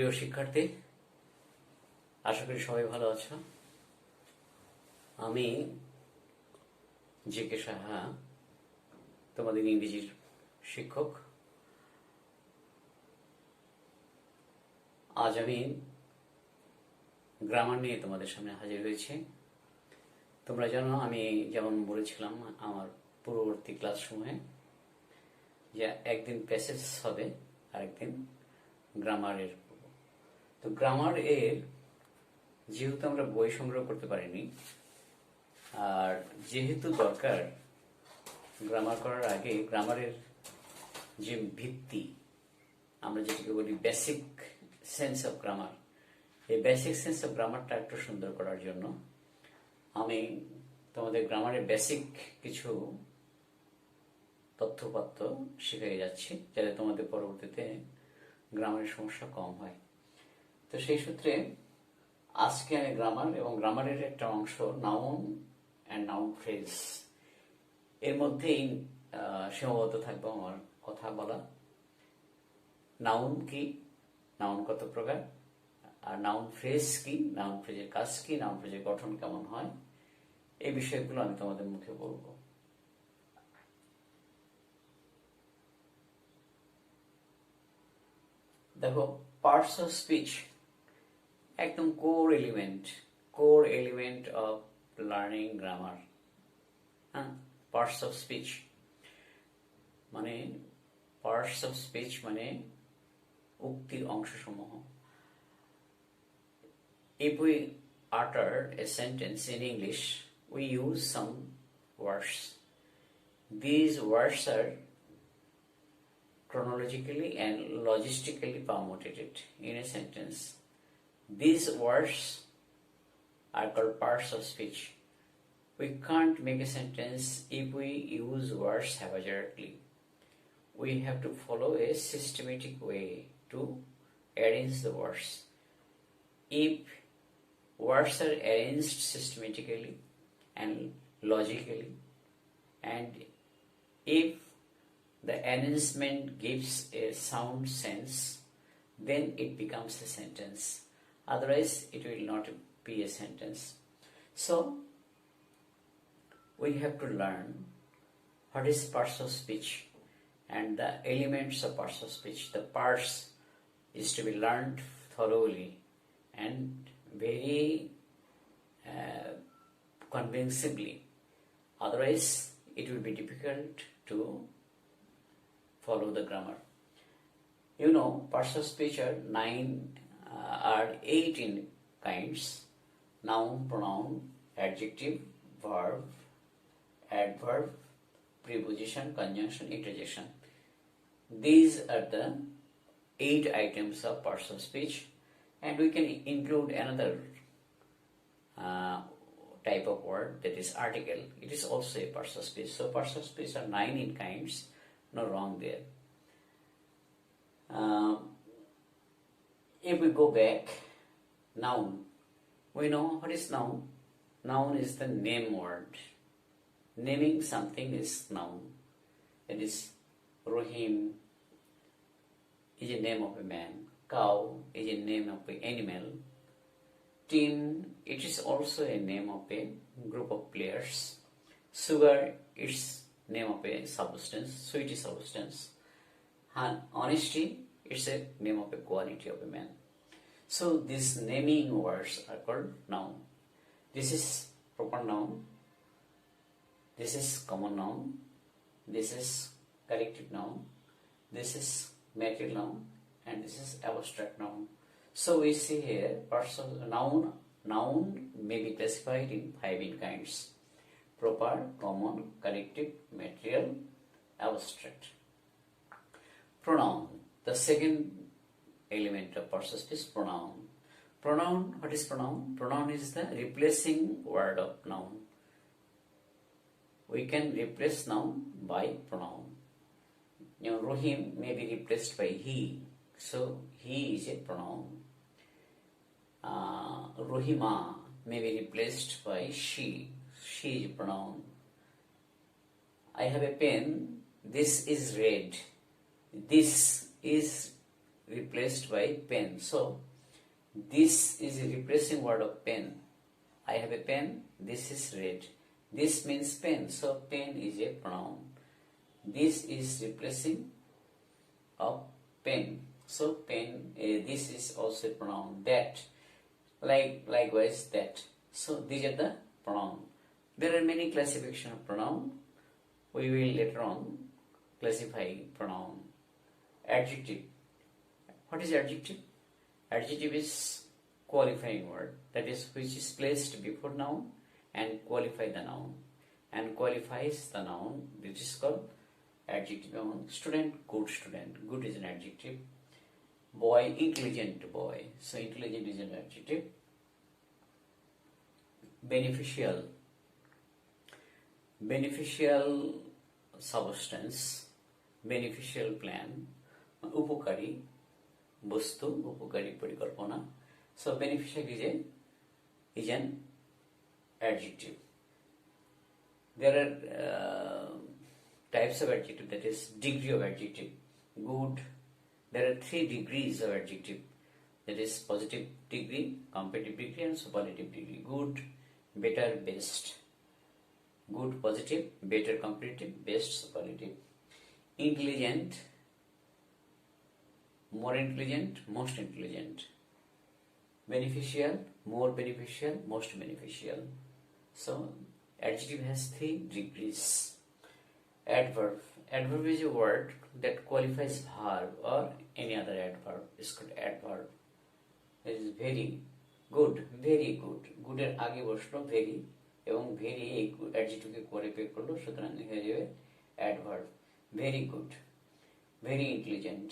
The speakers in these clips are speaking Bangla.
প্রিয় শিক্ষার্থী, আশা করি সবাই ভালো আছো। আমি জি.কে. সাহা, তোমাদের ইংরেজির শিক্ষক। আজ আমি গ্রামার নিয়ে তোমাদের সামনে হাজির হয়েছি। তোমরা জানো, আমি যেমন বলেছিলাম আমার পূর্ববর্তী ক্লাসসমূহে, যে একদিন প্যাসেজ হবে আর একদিন গ্রামারের। তো গ্রামার এর যেহেতু আমরা বই সংগ্রহ করতে পারিনি, আর যেহেতু দরকার গ্রামার করার আগে গ্রামারের যে ভিত্তি, আমরা যেটাকে বলি বেসিক সেন্স অফ গ্রামার, এই বেসিক সেন্স অফ গ্রামারটা একটু সুন্দর করার জন্য আমি তোমাদের গ্রামারের বেসিক কিছু তথ্যপত্র শিখিয়ে যাচ্ছি, যাতে তোমাদের পরবর্তীতে গ্রামারের সমস্যা কম হয়। তো সেই সূত্রে আজকে আমি গ্রামার এবং গ্রামারের একটা অংশ নাউন অ্যান্ড নাউন ফ্রেজ, এর মধ্যেই সীমাবদ্ধ থাকবো আমার কথা বলা। নাউন কি, নাউন কত প্রকার, আর নাউন ফ্রেজ কি, নাউন ফ্রেজের কাজ কি, নাউন ফ্রেজের গঠন কেমন হয়, এই বিষয়গুলো আমি তোমাদের মুখে বলবো। দেখো, পার্টস অফ স্পিচ একদম core element of learning grammar. হ্যাঁ, পার্টস অফ স্পিচ মানে উক্তির অংশসমূহ। If we utter a sentence in English, we use some words. These words are chronologically and logistically permuted in a sentence. These words are called parts of speech. We can't make a sentence if we use words haphazardly. We have to follow a systematic way to arrange the words. If words are arranged systematically and logically, and if the arrangement gives a sound sense, then it becomes a sentence. Otherwise, it will not be a sentence. So, we have to learn what is parts of speech and the elements of parts of speech. The parts is to be learned thoroughly and very convincingly. Otherwise, it will be difficult to follow the grammar. You know, parts of speech are 8 in kinds: noun, pronoun, adjective, verb, adverb, preposition, conjunction, interjection. These are the 8 items of parts of speech, and we can include another type of word, that is article. It is also a parts of speech. So parts of speech are 9 in kinds. No wrong there. If we go back, noun. We know what is noun. Noun is the name word. Naming something is noun. That is, Rohim is a name of a man. Cow is a name of an animal. Team, it is also a name of a group of players. Sugar is name of a substance, sweet substance. Honesty, it's a name of a quality of a man. So these naming words are called noun. This is proper noun, this is common noun, this is collective noun, this is material noun, and this is abstract noun. So we see here parts of noun. Noun may be classified in 5 kinds: proper, common, collective, material, abstract. Pronoun, the second element of parts of speech, pronoun. Pronoun, what is pronoun? Pronoun is the replacing word of noun. We can replace noun by pronoun. You know, Rohim may be replaced by he, so he is a pronoun. Rohima may be replaced by she is a pronoun. I have a pen, this is red. This is replaced by pen. So this is a replacing word of pen. I have a pen. This is red. This means pen. So pen is a pronoun. This is replacing of pen. So pen. This is also a pronoun. That. Likewise that. So these are the pronoun. There are many classification of pronoun. We will later on classify pronoun. Adjective. What is adjective? Adjective is qualifying word, that is which is placed before noun and qualify the noun and qualifies the noun, which is called adjective. Student, good student. Good is an adjective. Boy, intelligent boy. So intelligent is an adjective. Beneficial. Beneficial substance. Beneficial plan. Upokari bostu, upokari parikalpana. So beneficial is an adjective. There are types of adjective, that is degree of adjective. Good. There are 3 degrees of adjective, that is positive degree, comparative degree and superlative degree. Good, better, best. Good, positive, better, comparative, best, superlative. Intelligent, more intelligent, most intelligent. Beneficial, more beneficial, most beneficial. So adjective has 3 degrees. Adverb. Adverb is a word that qualifies verb or any other adverb. It's called adverb. It is very good, very good. Good এর আগে বসলো very এবং very এই adjective কে qualify করলো, সুতরাং হয়ে যাবে adverb. Very good, very intelligent.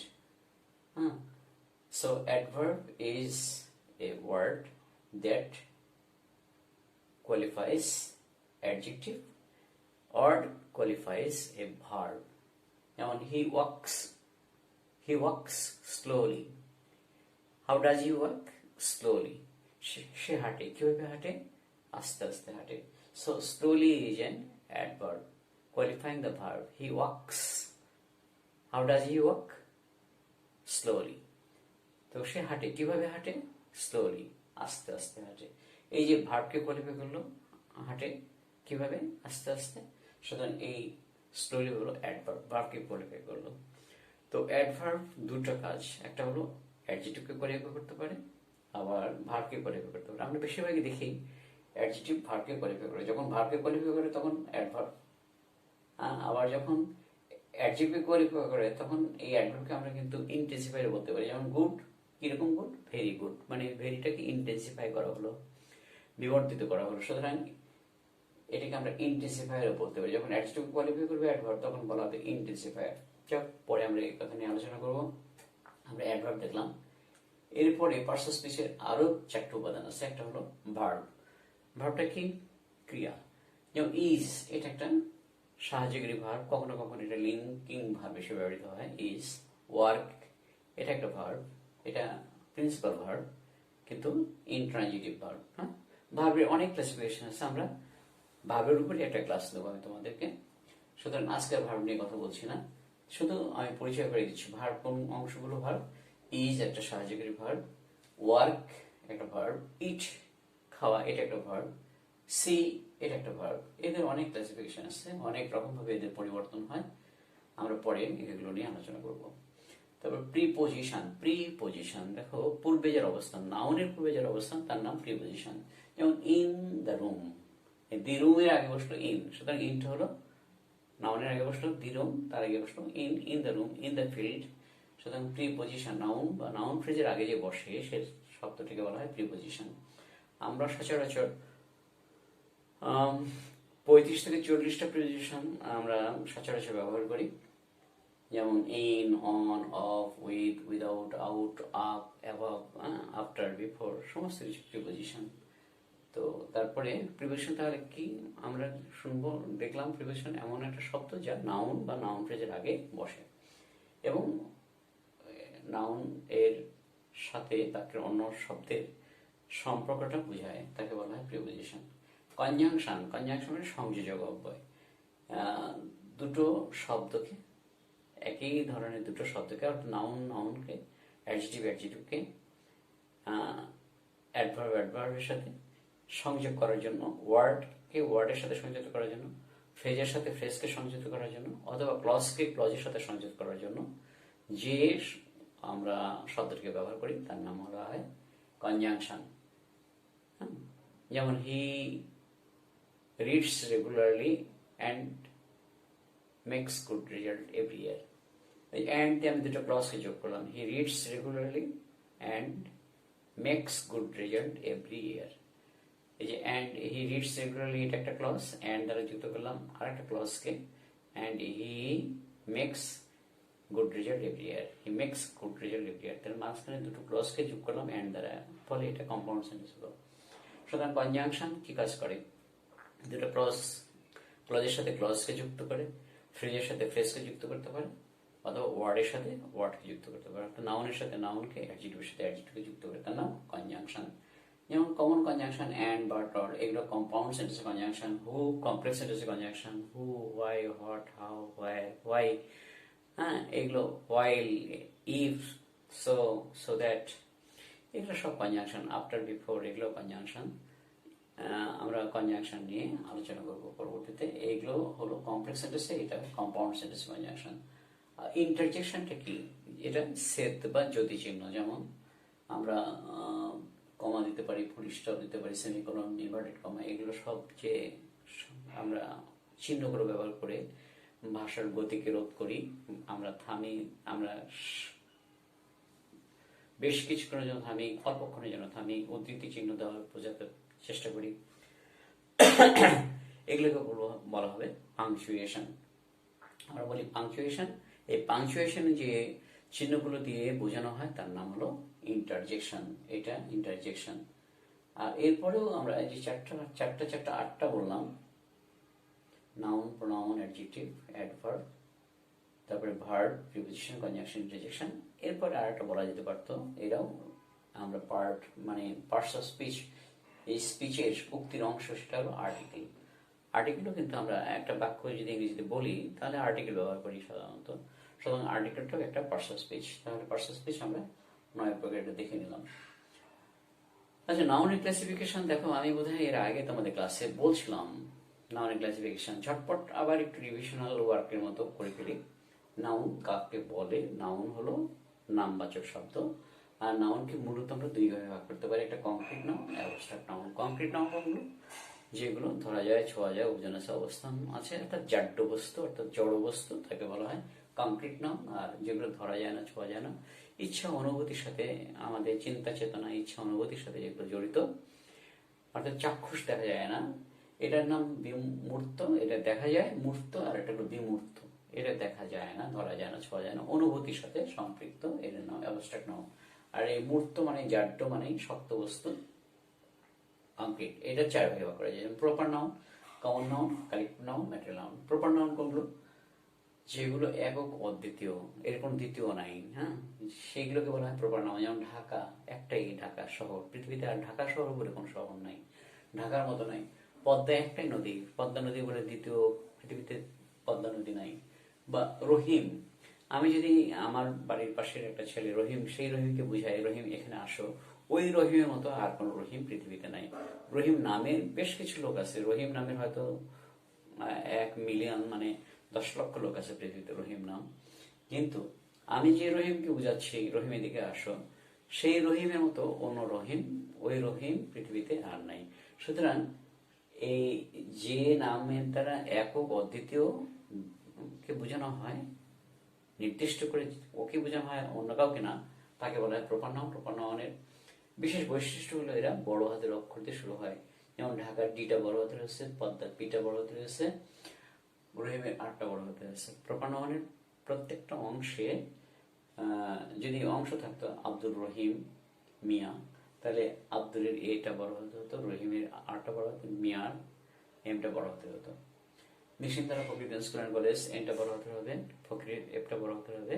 So adverb is a word that qualifies adjective or qualifies a verb. Now he walks slowly. How does he walk? Slowly. সে হাঁটে, কিভাবে হাঁটে? আস্তে আস্তে হাঁটে. So slowly is an adverb qualifying the verb. He walks. How does he walk? Slowly. তো সে হাঁটে, কিভাবে হাঁটে? Slowly, আস্তে আস্তে হাঁটে. এই যে ভার্বকে কোয়ালিফাই করলো, হাঁটে কিভাবে? আস্তে আস্তে. সুতরাং এই স্লোলি হলো অ্যাডভার্ব, ভার্বকে কোয়ালিফাই করলো. তো অ্যাডভার্ব দুটো কাজ, একটা হলো অ্যাডজেক্টিভকে কোয়ালিফাই করতে পারে, আবার ভার্বকে কোয়ালিফাই করতে পারে. আমরা বেশিরভাগই দেখি অ্যাডজেক্টিভ ভার্বকে কোয়ালিফাই করে. যখন ভার্বকে কোয়ালিফাই করে তখন অ্যাডভার্ব, আবার যখন অ্যাডজেক্টিভকে কোয়ালিফাই করে তখন এই অ্যাডভার্বকে আমরা কিন্তু ইন্টেন্সিফাই বলতে পারি. যেমন গুড, কিরকম গুড? Very good. মানে ভেরিটাকে ইন্টেন্সিফাই করা হলো, বিবর্ধিত করা হলো. সুতরাং এটাকে আমরা ইন্টেন্সিফায়ার বলতে পারি. যখন অ্যাডজেক্টিভ কোয়ালিফাই করবে অ্যাডভার্ব তখন বলা হবে ইন্টেন্সিফায়ার. পরে আমরা এই কথা নিয়ে আলোচনা করব. আমরা অ্যাডভার্ব দেখলাম. এরপরে পার্টস অফ স্পিচের আরো 4টা উপাদান আছে. একটা হলো ভার্ব. ভার্বটা কি? ক্রিয়া. যেমন ইজ, এটা একটা সাহায্যকারী ভার্ব, কখনো কখনো এটা লিঙ্কিং ভার্ব হিসেবে ব্যবহৃত হয়. ইজ. ওয়ার্ক, এটা একটা ভার্ব, এটা প্রিন্সিপাল ভার্ব কিন্তু ইনট্রানজিটিভ ভার্ব. ভার্বের অনেক ক্লাসিফিকেশন আছে. আমরা ভার্বের উপরে একটা ক্লাস দেবো আমি তোমাদেরকে. সুতরাং আজকের ভার্ব নিয়ে কথা বলছি না, শুধু আমি পরিচয় করে দিচ্ছি ভার্ব কোন অংশগুলো. ভার্ব ইজ একটা সাহায্যকারী ভার্ব, ওয়ার্ক একটা ভার্ব, ইট খাওয়া এটা একটা ভার্ব, সি এটা একটা ভার্ব. এদের অনেক ক্লাসিফিকেশন আছে, অনেক রকম ভাবে এদের পরিবর্তন হয়. আমরা পরে এগুলো নিয়ে আলোচনা করব. তারপর প্রিপোজিশন. প্রিপোজিশন দেখো, পূর্বে যার অবস্থান, নাউনের পূর্বে যার অবস্থান তার নাম প্রিপোজিশন. যেমন ইন দ্য রুম, দি রুমের আগে বসলো ইন, সুতরাং ইনটা হলো নাউনের আগে বসলো দি রুম, তার আগে বসলো in. In the room, in the field. সুতরাং প্রিপোজিশন নাউন বা নাউন ফ্রেজের আগে যে বসে সে শব্দটিকে বলা হয় প্রিপোজিশন. আমরা সচরাচর 35 থেকে 40টা প্রিপোজিশন আমরা সচরাচর ব্যবহার করি. যেমন in, on, of, with, without, out, up, above, after, before, সমস্ত কিছু প্রিপোজিশন. তো তারপরে প্রিপোজিশন তাহলে কি আমরা শুনবো, দেখলাম প্রিপোজিশন এমন একটা শব্দ যা নাউন বা নাউন ফ্রেজের আগে বসে এবং নাউন এর সাথে তাকে অন্য শব্দের সম্পর্কটা বোঝায়, তাকে বলা হয় প্রিপোজিশন. কনজাংশন. কনজাংশন মানে সংযোজক অব্যয়. দুটো শব্দকে, একই ধরনের দুটো শব্দকে, নাউনকে অ্যাডজেক্টিভকে অ্যাডভার্বের সাথে সংযোগ করার জন্য, ওয়ার্ডকে ওয়ার্ডের সাথে সংযুক্ত করার জন্য, ফ্রেজের সাথে ফ্রেজকে সংযুক্ত করার জন্য, অথবা ক্লজকে ক্লজের সাথে সংযুক্ত করার জন্য যে আমরা শব্দটিকে ব্যবহার করি তার নাম হলো হয় কনজাংশন। যেমন he reads regularly and makes good result every year. And দিয়ে আমি দুটো ক্লজকে যোগ করলাম, he reads regularly and makes good result every year. এই যে অ্যান্ড হি রিডস রেগুলারলি, এটা একটা ক্লজ, অ্যান্ড দ্বারা যুক্ত করলাম আর একটা ক্লজকে, and he makes good result every year, he makes good result every year. তাহলে মাঝখানে দুটো ক্লজকে যোগ করলাম অ্যান্ড দ্বারা, ফলে এটা কম্পাউন্ড সেন্টেন্স হলো। সুতরাং কনজাংশন কি কাজ করে? দুটো ক্লজের সাথে ক্লজকে যুক্ত করে, ফ্রেজের সাথে ফ্রেজকে যুক্ত করতে পারে, অথবা ওয়ার্ডের সাথে ওয়ার্ডকে যুক্ত করতে পারে, নাউনের সাথে নাউনকে, অ্যাডজেক্টিভের সাথে অ্যাডজেক্টিভকে যুক্ত করে, তার নাম কনজাংশন। যেমন common conjunction and, but, or, এগুলো কম্পাউন্ড সেন্টেন্সে কনজাংশন। হু কমপ্লেক্স সেন্টেন্সে conjunction, who, why, what, how, where, why, হ্যাঁ এগুলো, while, if, so, so that, এগুলো সব কনজাংশন। আফটার, বিফোর, এগুলো কনজাংশন। আমরা কনজাংশন নিয়ে আলোচনা করবো পরবর্তীতে। এইগুলো হলো কমপ্লেক্স সেন্টেন্সে, এটা কম্পাউন্ড সেন্টেন্স কনজাংশন। ইন্টারজেকশনটা কি? এটা সেট বা যদি চিহ্ন, যেমন আমরা কমা দিতে পারি, ফুল স্টপ দিতে পারি, সেমিকোলন, ইনভার্টেড কমা, এগুলো সব যে আমরা চিহ্নগুলো ব্যবহার করে ভাষার গতিকে রোধ করি, আমরা থামি, আমরা বেশ কিছুক্ষণের জন্য থামি, অল্পক্ষণের জন্য থামি, উদ্ধৃতি চিহ্ন দেওয়ার বোঝাতে চেষ্টা করি, এগুলোকে বলা হবে পাংচুয়েশন। আমরা বলি পাংচুয়েশন। এই পাংচুয়েশনে যে চিহ্নগুলো দিয়ে বোঝানো হয় তার নাম হলো ইন্টারজেকশন। এটা ইন্টারজেকশন। আর এরপরেও আমরা এই যে আটটা বললাম, নাউন, প্রোনাউন, অ্যাডজেক্টিভ, অ্যাডভার্ব, তারপরে ভার্ব, প্রিপোজিশন, কনজাংশন, ইন্টারজেকশন। এরপরে আর একটা বলা যেতে পারতো, এটাও আমরা পার্ট, মানে পার্টস অফ স্পিচ, এই স্পিচের উক্তির অংশ, সেটা হলো আর্টিকেল। আর্টিকেলও কিন্তু আমরা একটা বাক্য যদি ইংরেজিতে বলি তাহলে আর্টিকেল ব্যবহার করি সাধারণত। সুতরাং আর্টিকেলটাও একটা পার্টস অফ স্পিচ। তাহলে পার্টস অফ স্পিচ আমরা 9 প্রকারে দেখে নিলাম। আচ্ছা, নাউনের ক্লাসিফিকেশন দেখো, আমি বোধহয় এর আগে তোমাদের ক্লাসে বলছিলাম নাউনের ক্লাসিফিকেশন। ঝটপট আবার একটু রিভিশনাল ওয়ার্কের মতো করে ফেলি। নাউন কাকে বলে? নাউন হলো নামবাচক শব্দ। আর নাউনকে মূলত আমরা দুই ভাগে ভাগ করতে পারি, একটা concrete noun, abstract noun. Concrete noun কোনগুলো? যেগুলো ধরা যায়, ছোঁয়া যায়, উপজনসে অবস্থান আছে, একটা জাড্য বস্তু অর্থাৎ জড় বস্তু, তাকে বলা হয় কংক্রিট নাউন। আর যেগুলো ধরা যায় না, ছোঁয়া যায় না, ইচ্ছা অনুভূতির সাথে, আমাদের চিন্তা চেতনা, ইচ্ছা অনুভূতির সাথে যেগুলো জড়িত, অর্থাৎ চাক্ষুষ দেখা যায় না, এটার নাম বিমূর্ত। এটা দেখা যায় মূর্ত, আর এটা হলো বিমূর্ত। এটা দেখা যায় না, ধরা যায় না, ছোঁয়া যায় না, অনুভূতির সাথে সম্পৃক্ত, এটার নাম অ্যাবস্ট্রাক্ট নাউন। আর এই মূর্ত মানে জাড্য, মানে শক্ত বস্তু, কংক্রিট। এটা 4 ভাগে ভাগ করা যায়, proper noun, common noun, collective noun, material noun. Proper noun কোনগুলো? যেগুলো একক অদ্বিতীয়, এর কোনো দ্বিতীয় নাই, হ্যাঁ, সেইগুলোকে বলা হয় প্রপার নাউন। যেমন ঢাকা, একটাই ঢাকা শহর, পৃথিবীতে আর ঢাকা শহর বলে কোনো শহর নাই, ঢাকার মতো নাই। পদ্মা একটাই নদী, পদ্মা নদী বলে দ্বিতীয় পৃথিবীতে পদ্মা নদী নাই। বা রহিম, আমি যদি আমার বাড়ির পাশের একটা ছেলে রহিম, সেই রহিমকে বুঝাই, রহিম এখানে আসো, ওই রহিমের মতো আর কোন রহিম পৃথিবীতে নাই। রহিম নামের বেশ কিছু লোক আছে, রহিম নামের হয়তো 1 মিলিয়ন, মানে 10 লক্ষ লোক আছে পৃথিবীতে রহিম নাম। কিন্তু আমি যে রহিমকে বুঝাচ্ছি, রহিম এদিকে আসো, সেই রহিমের মতো অন্য রহিম, ওই রহিম পৃথিবীতে আর নাই। সুতরাং এই যে নামের দ্বারা একক অদ্বিতীয় কে বোঝানো হয়, নির্দিষ্ট করে ওকে বোঝানো হয়, অন্য কাউকে না, তাকে বলা হয় প্রপার নাউন। প্রপার নাউনের বিশেষ বৈশিষ্ট্য হলো এরা বড় হাতের অক্ষর দিয়ে শুরু হয়। যেমন ঢাকার ডিটা বড় হাতের হচ্ছে, পদ্মার পিটা বড় হাতের হচ্ছে, রহিমের 8টা বড় হাতের হচ্ছে। প্রপার নাউনের প্রত্যেকটা অংশে যদি অংশ থাকতো আব্দুর রহিম মিয়া, তাহলে আব্দুলের এটা বড় হতে হতো, রহিমের 8টা বড় হতো, মিয়ার এমটা বড় হতে হতো। নিশ্চিন্তারা ফকির স্কুল অ্যান্ড কলেজ, এনটা বড় হতে হবে, ফকিরের এফটা বড় হতে হবে,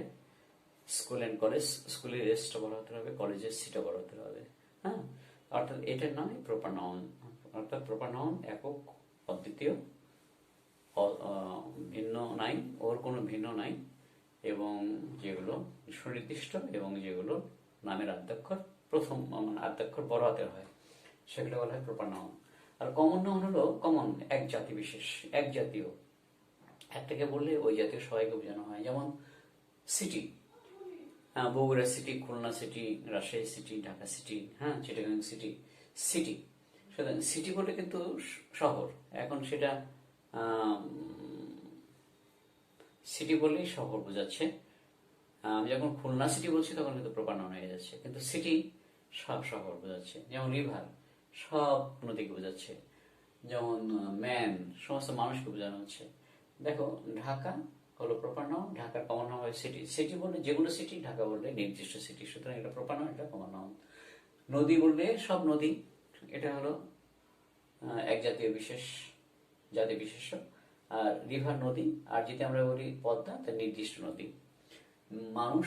স্কুল অ্যান্ড কলেজ, স্কুলের এসটা বড় হতে হবে, কলেজের সিটা বড় হতে হবে, হ্যাঁ। অর্থাৎ এটার নাম প্রপার নাউন। অর্থাৎ প্রপার নাউন একক অদ্বিতীয়, ভিন্ন নাই, ওর কোনো ভিন্ন নাই, এবং যেগুলো সুনির্দিষ্ট এবং যেগুলো নামের আদ্যাক্ষর প্রথম মানে আদ্যাক্ষর বড় হাতের হয় সেগুলো বলা হয় প্রপার নাউন। আর কমন নাউন হলো কমন, এক জাতি বিশেষ, এক জাতীয়, একটাকে বললে ওই জাতীয় সবাইকে বোঝানো হয়। যেমন city, Bogura city, Khulna city, Rajshahi city, Dhaka city, হ্যাঁ, চিটাগাং সিটি, সিটি। সুতরাং সিটি বলে কিন্তু শহর, এখন সেটা সিটি বললেই শহর বোঝাচ্ছে। আমি যখন খুলনা সিটি বলছি তখন কিন্তু প্রপার নাউন হয়ে যাচ্ছে, কিন্তু সিটি সব শহর বোঝাচ্ছে। যেমন রিভার সব নদীকে বোঝাচ্ছে, যেমন ম্যান সমস্ত মানুষকে বোঝানো হচ্ছে। দেখো ঢাকা হলো প্রপার নাউন, ঢাকার কমন নাউন হয় সিটি। সিটি বললে যেগুলো সিটি, ঢাকা বললে নির্দিষ্ট সিটি, সুতরাং এটা প্রপার নাউন, এটা কমন নাউন। নদী বললে সব নদী, এটা হলো এক জাতীয় বিশেষ, জাতি বিশেষ্য। আর রিভার নদী, আর যদি আমরা বলি পদ্মা তা নির্দিষ্ট নদী। মানুষ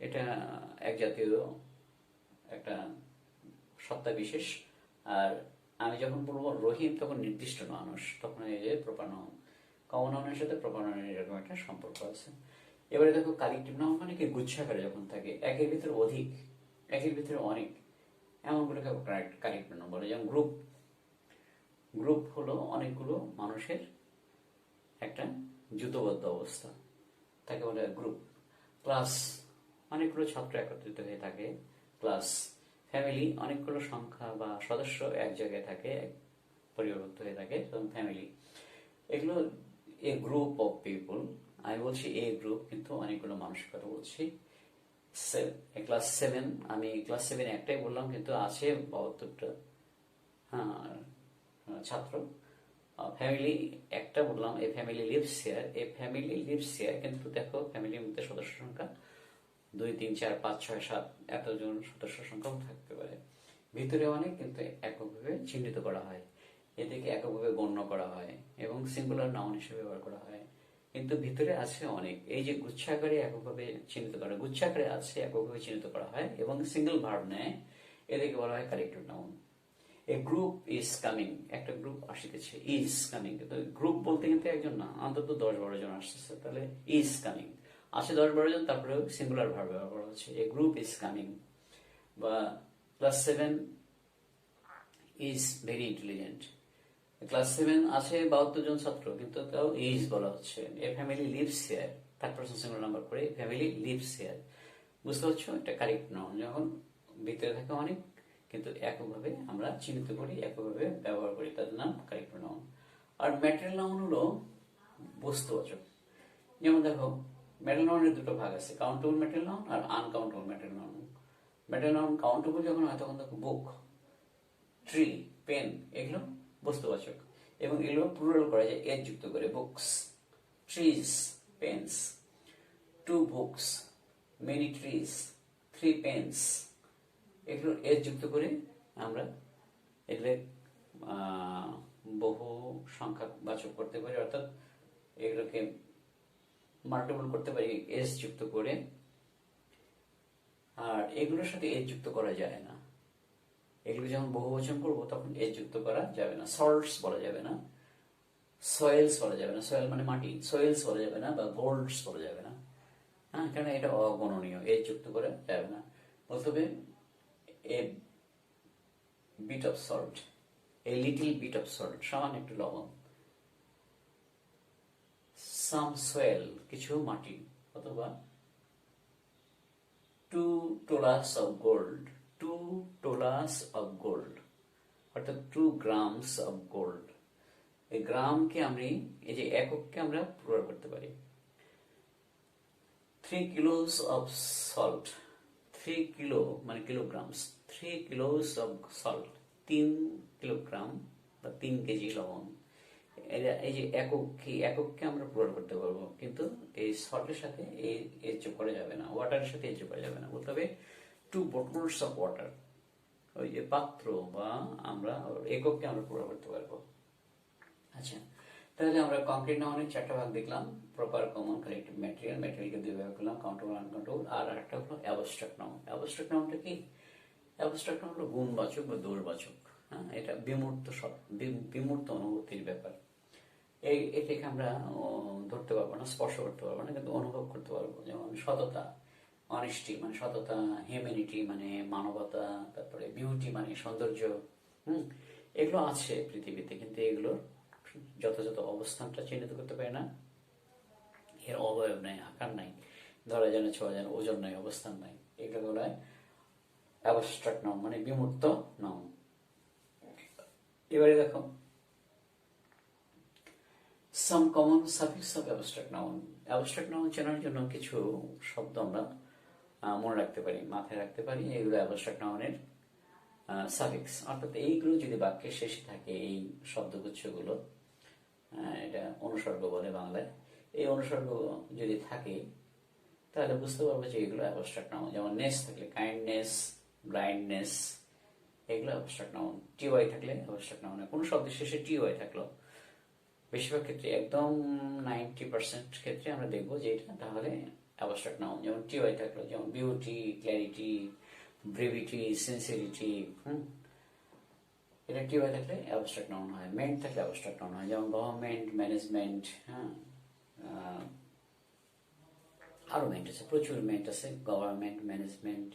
এটা এক জাতীয় একটা সত্তা বিশেষ। আর আমি যখন বলবো রহিম তখন নির্দিষ্ট মানুষ, তখন এই যে প্রপার নাউন। কমন নাউনের সাথে প্রপার নাউনের এরকম একটা সম্পর্ক আছে। এবারে দেখো কালেকটিভ নাউন মানে কি গুচ্ছাকারে যখন থাকে, একের ভিতরে অধিক, একের ভিতরে অনেক, এমনগুলোকে কালেকটিভ নাউন বলে। যেমন গ্রুপ, গ্রুপ হলো অনেকগুলো মানুষের একটা জুতোবদ্ধ অবস্থা, তাকে বলে গ্রুপ। ক্লাস অনেকগুলো ছাত্র একত্রিত হয়ে থাকে, ক্লাস। ফ্যামিলি অনেকগুলো সংখ্যা বা সদস্য এক জায়গায় থাকে, পরিবর্তিত হয়ে থাকে, ফ্যামিলি। এগুলো এ গ্রুপ অফ পিপল। আমি বলছি এ গ্রুপ, কিন্তু অনেকগুলো মানুষের কথা বলছি। ক্লাস 7, আমি ক্লাস 7 একটাই বললাম, কিন্তু আছে 72টা ছাত্র। ফ্যামিলি একটা বললাম, এ family leaves here, A family leaves here, কিন্তু দেখো ফ্যামিলির মধ্যে সদস্য সংখ্যা 2, 3, 4, 5, 6, 7 এতজন সদস্য সংখ্যাও থাকতে পারে। ভিতরে অনেক, কিন্তু এককভাবে চিহ্নিত করা হয়, এদেরকে এককভাবে গণ্য করা হয় এবং সিঙ্গুলার নাউন হিসেবে ব্যবহার করা হয়। কিন্তু ভিতরে আছে অনেক, এই যে গুচ্ছাকারে এককভাবে চিহ্নিত করা, গুচ্ছাকারে আছে এককভাবে চিহ্নিত করা হয় এবং সিঙ্গেল ভার্ব নেয়, এদেরকে বলা হয় collective noun. A group is coming, একটা গ্রুপ আসিতেছে, ইজ কামিং। কিন্তু গ্রুপ বলতে কিন্তু একজন না, অন্তত 10-12 জন আসতেছে, তাহলে ইজ কামিং। আসে 10-12 জন, তারপরে সিঙ্গুলার ভার্ব ব্যবহার করা হচ্ছে, এ গ্রুপ ইজ কামিং। বা class 7 is very intelligent, class 7 আছে 72 জন ছাত্র, কিন্তু তাও ইজ বলা হচ্ছে। এ family leaves here, third person singular number করে, ফ্যামিলি লিভস হিয়ার। বুঝতে পারছো, এটা কারেক্ট নাউন যখন ভিতরে থাকে অনেক, কিন্তু এককভাবে আমরা চিহ্নিত করি, এককভাবে ব্যবহার করি, তার নাম কারেক্ট নাউন। আর ম্যাটেরিয়াল নাউন হলো বস্তুবাচক। যেমন দেখো ম্যাটেরিয়াল নাউনের দুটো ভাগ আছে, কাউন্টেবল ম্যাটেরিয়াল নাউন আর uncountable material noun. Material noun countable যখন হয় তখন দেখো বুক, ট্রি, পেন, এগুলো বস্তুবাচক এবং এগুলো প্লুরাল করা যায় এজ যুক্ত করে, books, trees, pens, 2 books, many trees, 3 pens. এগুলো এজ যুক্ত করে আমরা এগুলো বহু সংখ্যা বাচক করতে পারি, অর্থাৎ এগুলোকে মাল্টিপল করতে পারি এস যুক্ত করে। আর এগুলোর সাথে এজ যুক্ত করা যায় না, এগুলো যখন বহুবচন করবো তখন এজ যুক্ত করা যাবে না। সল্টস বলা যাবে না, সয়েলস বলা যাবে না, সয়েল মানে মাটি, সয়েলস বলা যাবে না, বা গোল্ডস বলা যাবে না, হ্যাঁ, কারণ এটা অগণনীয়, এজ যুক্ত করা যাবে না। বলতে হবে a bit of salt, a little bit of salt, সামান্য একটু লবণ। সাম সয়েল, কিছু মাটি, অথবা 2 tolas of gold, 2 tolas of gold, অর্থাৎ 2 grams of gold। এই গ্রামকে আমি, এই যে একককে আমরা প্লুরাল করতে পারি। 3 kilos of salt, 3 কিলো মানে kilograms, 3 kilos of salt, 3 kilogram বা 3 কেজি লবণ। এই যে একককে আমরা প্লুরাল করতে পারবো, কিন্তু এই সল্টের সাথে এজ যোগ করা যাবে না, ওয়াটারের সাথে এজ যোগ করা যাবে না। বলতে হবে 2 bottles of water, ওই যে পাত্র, বা আমরা একককে আমরা প্লুরাল করতে পারবো। আচ্ছা, তাহলে আমরা কংক্রিট নাউনের 4টা ভাগ দেখলাম, প্রপার, কমন, কালেক্টিভ, ম্যাটেরিয়াল। ম্যাটেরিয়ালকে 2 ভাগ করলাম, কাউন্টেবল, আনকাউন্টেবল। আর একটা হলো অ্যাবস্ট্রাক্ট নাউন। অ্যাবস্ট্রাক্ট নাউনটা কি? অ্যাবস্ট্রাক্ট নাউন হলো গুণবাচক বা দোষবাচক, হ্যাঁ, এটা বিমূর্ত অনুভূতির ব্যাপার। এটাকে আমরা ধরতে পারবো না, স্পর্শ করতে পারবো না, কিন্তু অনুভব করতে পারবো। যেমন সততা, অনেস্টি মানে সততা, হিউম্যানিটি মানে মানবতা, তারপরে বিউটি মানে সৌন্দর্য। হুম, এগুলো আছে পৃথিবীতে, কিন্তু এগুলোর যথাযথ অবস্থানটা চিহ্নিত করতে পারে না। এর অবয়ব নাই, আকার নাই, ধরা যায় না, ছোঁয়া যায় না, ওজন নাই, অবস্থান নাই। এগুলো বলা হয় অ্যাবস্ট্রাক্ট নাউন, মানে বিমূর্ত নাউন। এবারে দেখো সাম common suffix of abstract noun. Abstract noun চেনার জন্য কিছু শব্দ আমরা মনে রাখতে পারি, মাথায় রাখতে পারি। এগুলো অ্যাবস্ট্রাক্ট নাউনের সাফিক্স, অর্থাৎ এইগুলো যদি বাক্যের শেষে থাকে, এই শব্দগুচ্ছগুলো, এটা অনুসর্গ বলে বাংলায়, এই অনুসর্গ যদি থাকে তাহলে বুঝতে পারবো যে এগুলো অ্যাবস্ট্রাক্ট নাউন। যেমন নেস থাকলে কাইন্ডনেস, ব্লাইন্ডনেস, এগুলো অ্যাবস্ট্রাক্ট নাউন। টিওয়াই থাকলে অ্যাবস্ট্রাক্ট নাউন। কোনো শব্দের শেষে টিওয়াই থাকলো, বেশিরভাগ ক্ষেত্রে একদম 90% ক্ষেত্রে আমরা দেখবো যে এটা তাহলে অ্যাবস্ট্রাক্ট নাউন। যেমন টিওয়াই থাকলো, যেমন বিউটি, ক্ল্যারিটি, ব্রেভিটি, সিনসিয়ারিটি। এটা টিওয়াই থাকলে অ্যাবস্ট্রাক্ট নাউন হয়। মেন্ট থাকলে অ্যাবস্ট্রাক্ট নাউন হয়, যেমন গভর্নমেন্ট, ম্যানেজমেন্ট। হ্যাঁ, আরো মেন্ট আছে, প্রচুর মেন্ট আছে, গভর্নমেন্ট, ম্যানেজমেন্ট,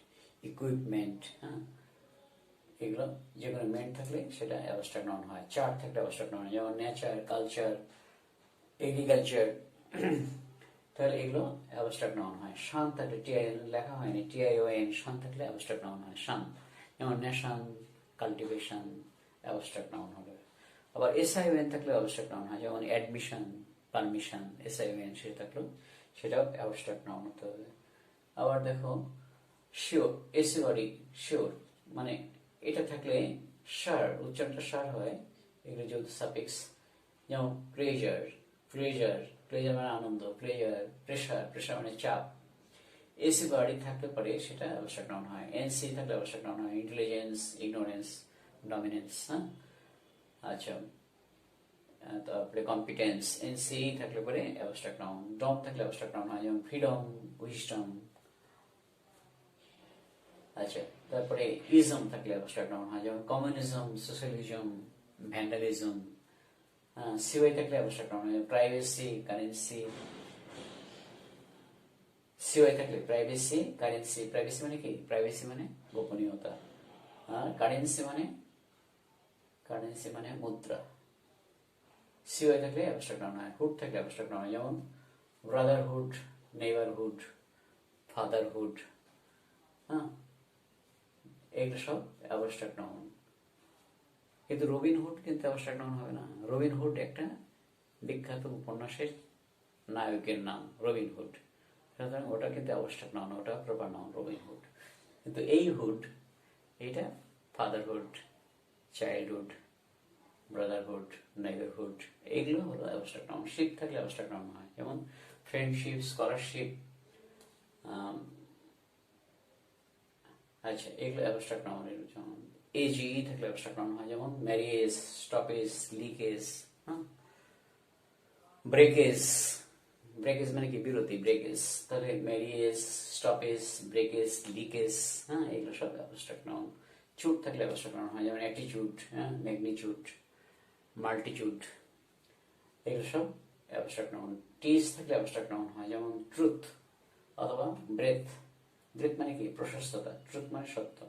ইকুইপমেন্ট। হ্যাঁ, এগুলো যে কোনো মেন্ট থাকলে সেটা অ্যাবস্ট্রাক্ট নাউন হয়। চার্ট থাকলে অ্যাবস্ট্রাক্ট নাউন, যেমন নেচার, কালচার, এগ্রিকালচার। তাহলে এগুলো অ্যাবস্ট্রাক্ট নাউন হয়। শান থাকলে, টিআই লেখা হয়নি, টিআইওএন, শান থাকলে অ্যাবস্ট্রাক্ট নাউন হয়। শান, যেমন নেশন, কাল্টিভেশন, অ্যাবস্ট্রাক্ট নাউন হবে। আবার এসআইওএন থাকলে অ্যাবস্ট্রাক্ট নাউন হয়, যেমন অ্যাডমিশন, পারমিশন, এসআইওএন সেটা থাকলেও সেটাও অ্যাবস্ট্রাক্ট নাউন হতে হবে। আবার দেখো শিওর, এসিওয়ারি, শিওর, মানে এটা থাকলে সার, উচ্চারণটা সার হয়, এগুলো যেহেতু সাফিক্স। যেমন প্লেজার, প্লেজার, প্লেজার মানে আনন্দ, প্লেজার, প্রেশার, প্রেশার মানে চাপ। এসি বাড়ি থাকতে পারে, সেটা অ্যাবস্ট্রাক্ট নাউন হয়। এনসি থাকলে অ্যাবস্ট্রাক্ট নাউন হয়। Intelligence, ignorance, dominance. হ্যাঁ, আচ্ছা, তারপরে কম্পিটেন্স, এনসি থাকলে পরে অ্যাবস্ট্রাক্ট নাউন। ডম থাকলে অ্যাবস্ট্রাক্ট নাউন হয়, যেমন ফ্রিডম, উইজডম। আচ্ছা, তারপরে ইজম থাকলে অ্যাবস্ট্রাক্ট নাউন হয়, যেমন কমিউনিজম, সোশ্যালিজম, ভ্যান্ডালিজম। সিওয়াই থাকলে অ্যাবস্ট্রাক্ট নাউন হয়, প্রাইভেসি, কারেন্সি। সিওয়াই থাকলে প্রাইভেসি, কারেন্সি। প্রাইভেসি মানে কি? প্রাইভেসি মানে গোপনীয়তা। আর কারেন্সি মানে মুদ্রা। সিওয়াই থাকলে অ্যাবস্ট্রাক্ট নাউন হয়। হুড থাকলে অ্যাবস্ট্রাক্ট নাউন হয়, যেমন ব্রাদারহুড, নেইবারহুড, ফাদারহুড। হ্যাঁ, এগুলো সব অ্যাবস্ট্রাক্ট নাউন। কিন্তু রবিনহুড কিন্তু অ্যাবস্ট্রাক্ট নাউন হবে না। রবিনহুড একটা বিখ্যাত উপন্যাসের নায়কের নাম, রবিনহুড। সুতরাং ওটা কিন্তু অ্যাবস্ট্রাক্ট নাউন, ওটা প্রপার নাউন, রবিনহুড। কিন্তু এই হুড, এটা ফাদারহুড, চাইল্ডহুড, ব্রাদারহুড, নেইবারহুড, এগুলো হলো অ্যাবস্ট্রাক্ট নাউন। শিপ থাকলে অ্যাবস্ট্রাক্ট নাউন হয়, যেমন ফ্রেন্ডশিপ, স্কলারশিপ। আচ্ছা, এগুলো অ্যাবস্ট্রাক্ট নাউনের। যেমন এজি থাকলে অ্যাবস্ট্রাক্ট নাউন হয়, যেমন ম্যারিয়েজ, স্টপেজ, লিকেজ। হ্যাঁ, ব্রেকেজ, ব্রেকেজ মানে কি? বিরতি, ব্রেকেজ। তাহলে ম্যারিয়েজ, স্টপেজ, ব্রেকেজ, লিকেজ। হ্যাঁ, এগুলো সব অ্যাবস্ট্রাক্ট নাউন। চুট থাকলে অ্যাবস্ট্রাক্ট নাউন হয়, যেমন অ্যাটিচিউড, হ্যাঁ, ম্যাগনিচিউড, মাল্টিচিউড। এগুলো সব অ্যাবস্ট্রাক্ট নাউন। টিজ থাকলে অ্যাবস্ট্রাক্ট নাউন হয়, যেমন ট্রুথ অথবা ব্রেথ। ব্রেথ মানে কি? প্রশস্ততা। ট্রুথ মানে সত্য।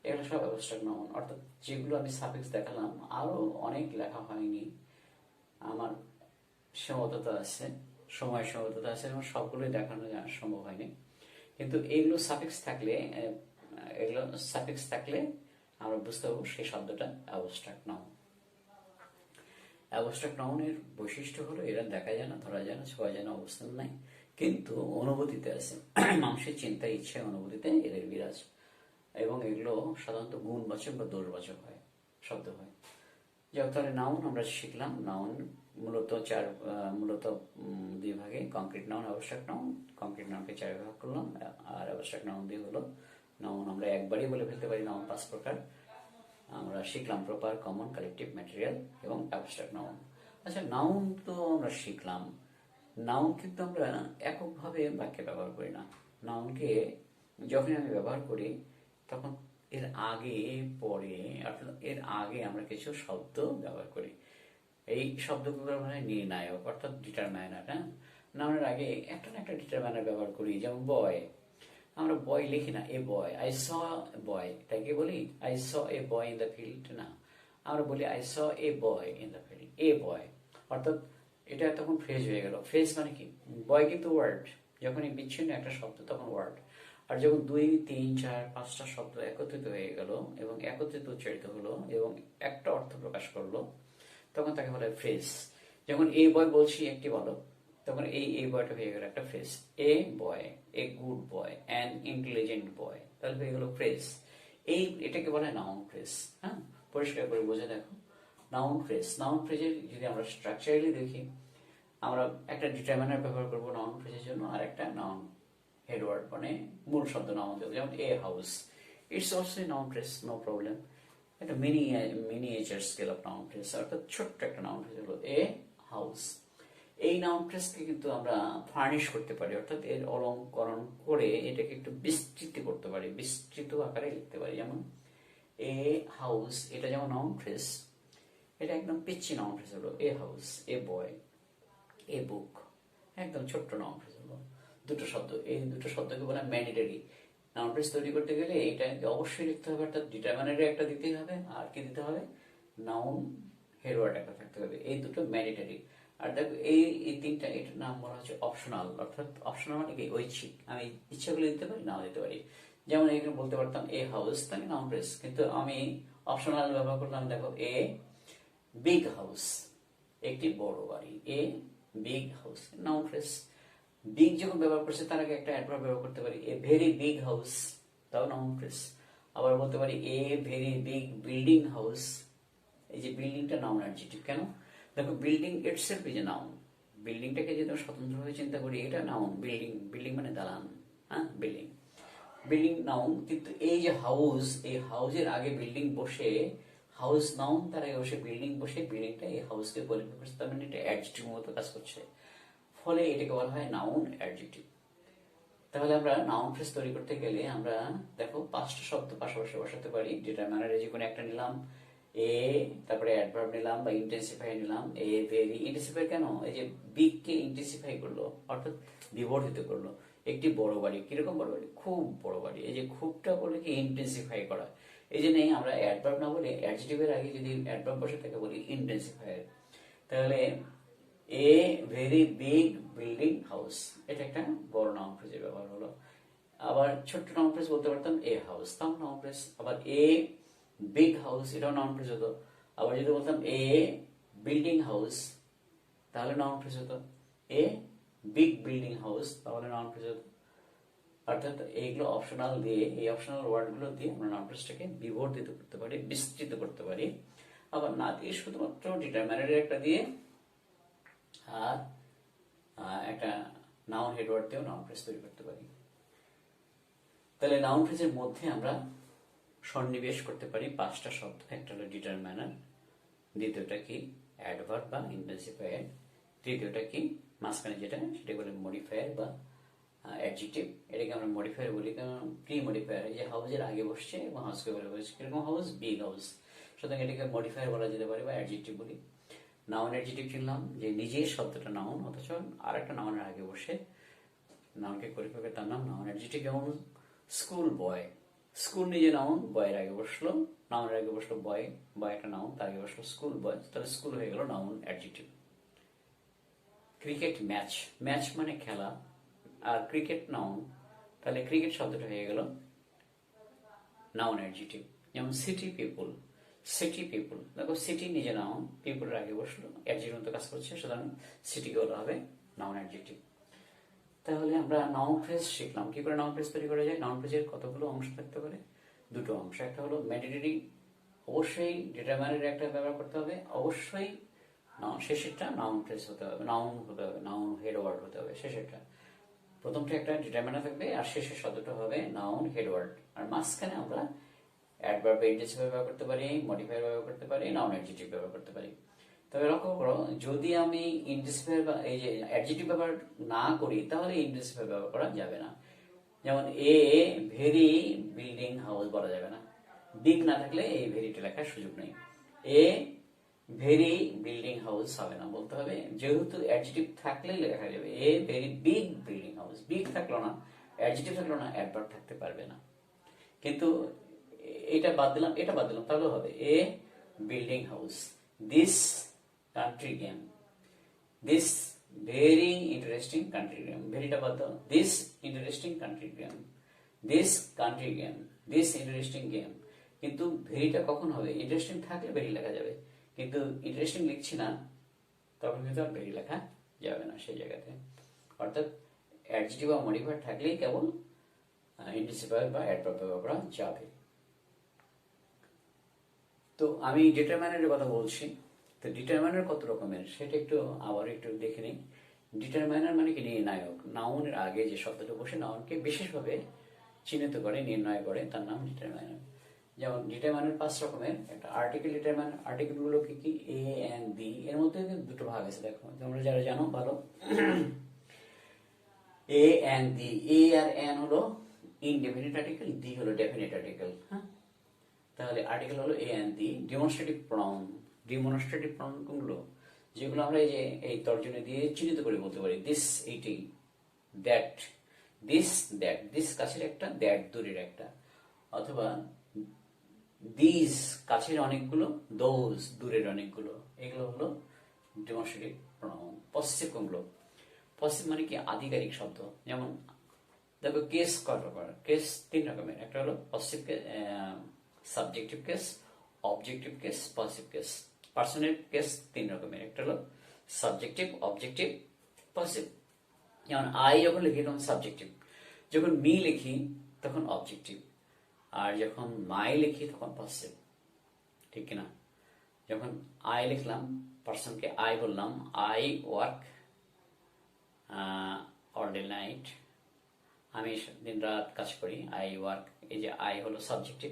এগুলো সব অ্যাবস্ট্রাক্ট নাউন। অর্থাৎ যেগুলো আমি সাফিক্স দেখালাম, আরো অনেক লেখা হয়নি, আমার সীমাবদ্ধতা আছে, সময় সীমাবদ্ধতা আছে, এবং সবগুলোই দেখানো সম্ভব হয়নি। কিন্তু এইগুলো সাফিক্স থাকলে, এগুলো সাফিক্স থাকলে আমরা বুঝতে পারবো সেই শব্দটা অ্যাবস্ট্রাক্ট নাউন। অ্যাবস্ট্রাক্ট নাউনের বৈশিষ্ট্য হলো এরা দেখা যায় না, ধরা যায় না, ছোঁয়া যায় না, অবস্থান নাই, কিন্তু অনুভূতিতে আছে। মানুষের চিন্তা, ইচ্ছে, অনুভূতিতে এদের বিরাজ। এবং এগুলো সাধারণত গুণবাচক বা দোষবাচক হয়, শব্দ হয়। যাক, তাহলে নাউন আমরা শিখলাম। নাউন মূলত দুই ভাগে, concrete noun, abstract noun. Concrete নাউনকে চার ভাগ করলাম, আর অ্যাবস্ট্রাক্ট নাউন দিয়ে হলো। নাউন আমরা একবারই বলে ফেলতে পারি, নাউন 5 প্রকার আমরা শিখলাম: প্রপার, কমন, কালেকটিভ, ম্যাটেরিয়াল এবং অ্যাবস্ট্রাক্ট নাউন। আচ্ছা, নাউন তো আমরা শিখলাম। নাউন কিন্তু আমরা এককভাবে বাক্যে ব্যবহার করি না। নাউনকে যখন আমি ব্যবহার করি, তখন এর আগে পরে, অর্থাৎ এর আগে আমরা কিছু শব্দ ব্যবহার করি। এই শব্দগুলো মানে নির্ণায়ক অর্থাৎ ডিটারমাইনার। হ্যাঁ, নাউনের আগে একটা না একটা ডিটারমাইনার ব্যবহার করি। যেমন বয়, আমরা বয় লিখি না, এ বয়, আই স বয়, তাকে বলি I saw a boy in the field? না, আমরা বলি I saw a boy in the field, a boy. অর্থাৎ এটা তখন ফ্রেজ হয়ে গেল। ফ্রেজ মানে কি? বয় কিন্তু ওয়ার্ড, যখনই বিচ্ছিন্ন একটা শব্দ তখন ওয়ার্ড। আর যখন 2, 3, 4, 5টা শব্দ একত্রিত হয়ে গেল এবং একত্রিত উচ্চারিত হলো এবং একটা অর্থ প্রকাশ করলো, তখন তাকে বলে ফ্রেজ। যখন এ বয় বলছি একটি বলো, তখন এই বয়টা হয়ে গেল একটা phrase. A boy, a good boy, an intelligent বয়, তাহলে হয়ে গেল ফ্রেজ। এটাকে বলে নাউন ফ্রেজ। হ্যাঁ, পরিষ্কার করে বুঝে দেখো। নাউন ফ্রেজ, নাউন ফ্রেজের যদি আমরা স্ট্রাকচারালি দেখি, আমরা একটা ডিটারমিনার ব্যবহার করব নাউন ফ্রেজের জন্য, আর একটা নাউন হেডওয়ার্ড মানে মূল শব্দ নাউন দেবো। যেমন a house, it's also noun phrase, no problem. একটা miniature scale of noun phrase, অর্থাৎ ছোট্ট একটা নাউন ফ্রেজ হলো এ হাউস। এই নাউন ফ্রেজকে কিন্তু আমরা ফার্নিশ করতে পারি, অর্থাৎ এর অলঙ্করণ করে এটাকে একটু বিস্তৃত করতে পারি, বিস্তৃত আকারে লিখতে পারি। যেমন এ হাউস, এটা যেমন নাউন ফ্রেজ, এটা একদম পিচ্ছি নাউন ফ্রেজ হলো এ হাউস। এ বয়, এ বুক, একদম ছোট্ট নাউন ফ্রেজ হলো দুটো শব্দ। এই দুটো শব্দকে বলা ম্যান্ডেটরি। নাউন ফ্রেজ তৈরি করতে গেলে এটা অবশ্যই লিখতে হবে, অর্থাৎ ডিটারমিনারে একটা দিতেই হবে, আর কি দিতে হবে? নাউন হেডওয়ার্ড একটা থাকতে হবে। এই দুটো ম্যান্ডেটরি। আর দেখো এই তিনটা, এটার নাম বলা হচ্ছে অপশনাল। অর্থাৎ অপশনাল মানে কি? ঐচ্ছিক। আমি ইচ্ছা করলে দিতে পারি, নাও দিতে পারি। যেমন এখানে বলতে পারতাম এ হাউস, তাকে নাউন ফ্রেজ, কিন্তু আমি অপশনাল ব্যবহার করলাম। দেখো এ বিগ হাউস, একটি বড় বাড়ি। A big house, noun phrase. Big যখন ব্যবহার করছে তার আগে একটা অ্যাডভার্ব ব্যবহার করতে পারি, এ ভেরি বিগ হাউস, তাও নাউন ফ্রেজ। আবার বলতে পারি a very big building house. এই যে বিল্ডিংটা নাউন অ্যাডজেক্টিভ। কেন? দেখো building itself is a noun. বিল্ডিংটাকে যদি আমরা স্বতন্ত্রভাবে চিন্তা করি, এটা নাউন। বিল্ডিং, বিল্ডিং মানে দালান। হ্যাঁ, বিল্ডিং, বিল্ডিং নাউন। কিন্তু এই যে হাউস, এই হাউসের আগে বিল্ডিং বসে, হাউস নাউন, তার আগে বসে বিল্ডিং বসে, বিল্ডিংটা এই হাউসকে কোয়ালিফাই করছে, তার মানে এটা অ্যাডজেক্টিভ মতো কাজ করছে, ফলে এটাকে বলা হয় নাউন অ্যাডজেক্টিভ। তাহলে আমরা নাউন ফ্রেজ তৈরি করতে গেলে আমরা দেখো 5টা শব্দ পাশাপাশি বসাতে পারি। ডিটারমিনারে যে কোনো একটা নিলাম, এ, তারপরে অ্যাডভার্ব নিলাম বা ইন্টেন্সিফাই নিলাম। এ ভেরি, ইন্টেন্সিফাই কেন? এই যে বিগ কে ইন্টেন্সিফাই করলো, অর্থাৎ বিবর্ধিত করলো। একটি বড় বাড়ি, কিরকম বড় বাড়ি? খুব বড় বাড়ি। এই যে খুবটা বলে কি? ইন্টেন্সিফাই করা। এই জন্য আমরা অ্যাডভার্ব না বলে অ্যাডজেক্টিভের আগে যদি অ্যাডভার্ব বসে তাকে বলি ইন্টেন্সিফায়ার। তাহলে এ ভেরি বিগ বিল্ডিং হাউস, এটা একটা বড় নাউন ফ্রেজের ব্যবহার হলো। আবার ছোট্ট নাউন ফ্রেজ বলতে পারতাম এ হাউস, তাও নাউন ফ্রেজ। আবার এ বিগ হাউস, এটাও নাউন ফ্রেজ হতো। আবার যদি বলতাম এ বিল্ডিং হাউস, তাহলে নাউন ফ্রেজ হতো। এ বিগ বিল্ডিং হাউস, তাহলে নাউন ফ্রেজ হতো। অর্থাৎ এইগুলো অপশনাল দিয়ে, এই অপশনাল ওয়ার্ডগুলো দিয়ে আমরা নাউন ফ্রেজটাকে বিবর্ধিত করতে পারি, বিস্তৃত করতে পারি। আবার না দিয়ে শুধুমাত্র ডিটারমিনারের একটা দিয়ে আর একটা নাউন হেডওয়ার্ড দিয়েও নাউন ফ্রেজ তৈরি করতে পারি। তাহলে নাউন ফ্রেজের মধ্যে আমরা সন্নিবেশ করতে পারি 5টা শব্দ। একটা হলো ডিটারমিনার, দ্বিতীয়টা কি? অ্যাডভার্ব বা ইন্টেন্সিফায়ার, তৃতীয়টা কি? মাঝখানে যেটা, সেটা বলে মডিফায়ার বা অ্যাডজেক্টিভ। এটাকে আমরা মডিফায়ার বলি, কারণ প্রি মডিফায়ার, এই যে হাউসের আগে বসছে এবং হাউসকে বলে বসছে। কিরকম হাউস? Big house. সুতরাং এটাকে মডিফায়ার বলা যেতে পারে বা অ্যাডজেক্টিভ বলি। নাউন অ্যাডজেক্টিভ চিনলাম যে নিজের শব্দটা নাউন, অথচ আর একটা নাউনের আগে বসে নাউনকে কোয়ালিফাই করে, তার নাম নাউন অ্যাডজেক্টিভ। যেমন স্কুল বয়, স্কুল নিজে নাউন, বয়ের আগে বসলো, নাউনের আগে বসলো বয়, বা একটা নাউন, তার আগে বসলো স্কুল বয়, তাহলে স্কুল হয়ে গেল noun adjective. Cricket match, match মানে খেলা, আর ক্রিকেট নাউন, তাহলে ক্রিকেট শব্দটা হয়ে গেল নাউন অ্যাডজেক্টিভ। যেমন সিটি পিপল, সিটি পিপল, দেখো সিটি নিজে নাউন, পিপলের আগে বসলো, অ্যাডজেক্টিভ মতো কাজ করছে, সুতরাং সিটিকে বলা হবে নাউন অ্যাডজেক্টিভ। তাহলে আমরা নাউন ফ্রেজ শিখলাম। কি করে নাউন ফ্রেজ তৈরি করা যায়? নাউন ফ্রেজের কতগুলো অংশ থাকতে পারে? দুটো অংশ। একটা হলো ম্যান্ডেটরি, অবশ্যই ডিটারমিনারের একটা ব্যবহার করতে হবে, অবশ্যই শেষেরটা নাউন ফ্রেজ হতে হবে, নাউন হতে হবে, নাউন হেডওয়ার্ড হতে হবে শেষেরটা। প্রথমটা একটা ডিটারমিনার থাকবে আর শেষের শব্দটা হবে নাউন হেডওয়ার্ড। আর মাঝখানে আমরা অ্যাডভার্ব ইন্টেন্সিফায়ার ব্যবহার করতে পারি, মডিফায়ার ব্যবহার করতে পারি, নাউন অ্যাডজেক্টিভ ব্যবহার করতে পারি। তবে লক্ষ্য করো, যদি আমি ইন্টেন্সিফায়ার বা এই যে অ্যাডজেক্টিভ ব্যবহার না করি, তাহলে ইন্টেন্সিফায়ার ব্যবহার করা যাবে না। যেমন এ ভেরি বিল্ডিং হাউস বলা যাবে না, বিগ না থাকলে এই ভেরিটা লেখার সুযোগ নেই। এ ভেরি বিল্ডিং হাউস হবে না, বলতে হবে যেহেতু অ্যাডজেক্টিভ থাকলে লেখা যাবে এ very big building house. Big থাকলো না, অ্যাডজেক্টিভ থাকলো না, অ্যাডভার্ব থাকতে পারবে না। কিন্তু এটা বাদ দিলাম, এটা বাদ দিলাম, তাহলেও হবে a building house. This country game, this very interesting country game, ভেরিটা বাদ দাও, this interesting country game, this country game, this interesting game. কিন্তু ভেরিটা কখন হবে? ইন্টারেস্টিং থাকলে ভেরি লেখা যাবে, কিন্তু ইন্টারেস্টিং লিখছি না, তখন কিন্তু আর ভেরি লেখা যাবে না সেই জায়গাতে। অর্থাৎ অ্যাডজেক্টিভ বা মডিফায়ার থাকলেই কেবল ইন্টিসিপাল বা অ্যাডভার্ব ব্যবহার করা যাবে। তো আমি ডিটারমাইনারের কথা বলছি। তো ডিটারমাইনার কত রকমের সেটা একটু আবার একটু দেখে নিই। ডিটারমাইনার মানে কি? নির্ণায়ক। নাউনের আগে যে শব্দটা বসে নাউনকে বিশেষভাবে চিহ্নিত করে, নির্ণয় করে, তার নাম ডিটারমাইনার। যেমন ডিটারমাইনার 5 রকমের। একটা আর্টিকেল ডিটারমাইনার। আর্টিকেল গুলো কি কি? এ এন্ড দি। এর মধ্যে কিন্তু দুটো ভাগ আছে, দেখো তোমরা যারা জানো ভালো। এ এন্ড দি, এ আর এন হলো ইনডেফিনিট আর্টিকেল, দি হলো ডেফিনিট আর্টিকেল। হ্যাঁ, তাহলে আর্টিকেল হলো a and the. Demonstrative pronoun, demonstrative pronoun কোনগুলো? যেগুলো আমরা এই যে এই তর্জনী দিয়ে চিহ্নিত করে বলতে পারি। This eighty, that, this that, this কাছের একটা, দ্যাট দূরের একটা। অথবা দিস কাছের অনেকগুলো, দোজ দূরের অনেকগুলো। এগুলো হলো ডেমনস্ট্রেটিভ প্রনাউন। পসেসিভ কোনগুলো? পসেসিভ মানে কি? আধিকারিক শব্দ। যেমন দেখো কেস কত রকম? কেস 3 রকমের। একটা হলো possessive case, subjective case, objective case, possessive case. পার্সনের কেস 3 রকমের। একটা হলো সাবজেক্টিভ, অবজেক্টিভ, পসেসিভ। যেমন আই যখন লিখি তখন সাবজেক্টিভ, যখন মি লিখি তখন অবজেক্টিভ, আর যখন মাই লিখি তখন পসেসিভ। ঠিক কিনা? যখন আই লিখলাম, পার্সনকে আই বললাম, I work all day night, আমি দিন রাত কাজ করি, আই ওয়ার্ক। এই যে আই হলো subjective.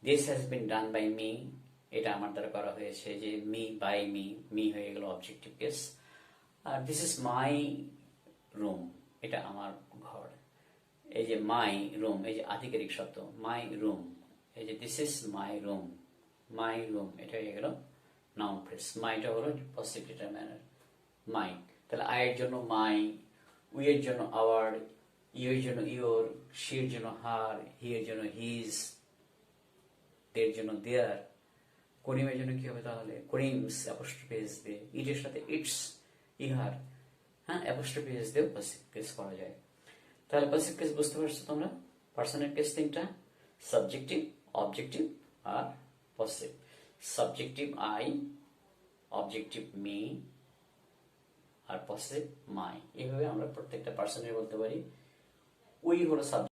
This has been done by me, এটা আমার দ্বারা করা হয়েছে। যে মি বাই মি, মি হয়ে গেল অবজেক্টিভ কেস। আর দিস ইজ মাই রুম, এটা আমার ঘর। এই যে মাই রুম, এই যে আধিকারিক শব্দ, মাই রুম। এই যে this is my room, my room, এটা হয়ে গেল নাউন ফ্রেজ। মাইটা হলো পজিটিভ ডিটারমাইনার, মাই। তাহলে আই এর জন্য মাই, উই এর জন্য আওয়ার, ইউ এর জন্য ইয়োর, শি এর জন্য হার, হি এর জন্য হিজ, দের জন্য দেয়ার। করিমের জন্য কি হবে তাহলে? করিমস অ্যাপোস্ট্রফি এস দিয়ে, ইটের সাথে ইটস, ইহার। হ্যাঁ, অ্যাপোস্ট্রফি এস দিয়েও পসিভ কেস করা যায়। তাহলে পসিভ কেস বুঝতে পারছো তোমরা? পার্সনের কেস 3টা, সাবজেক্টিভ, অবজেক্টিভ আর possessive. Subjective I, objective me, আর পসিভ মাই। এইভাবে আমরা প্রত্যেকটা পার্সনের বলতে পারি। উই হলো সাবজেক্ট।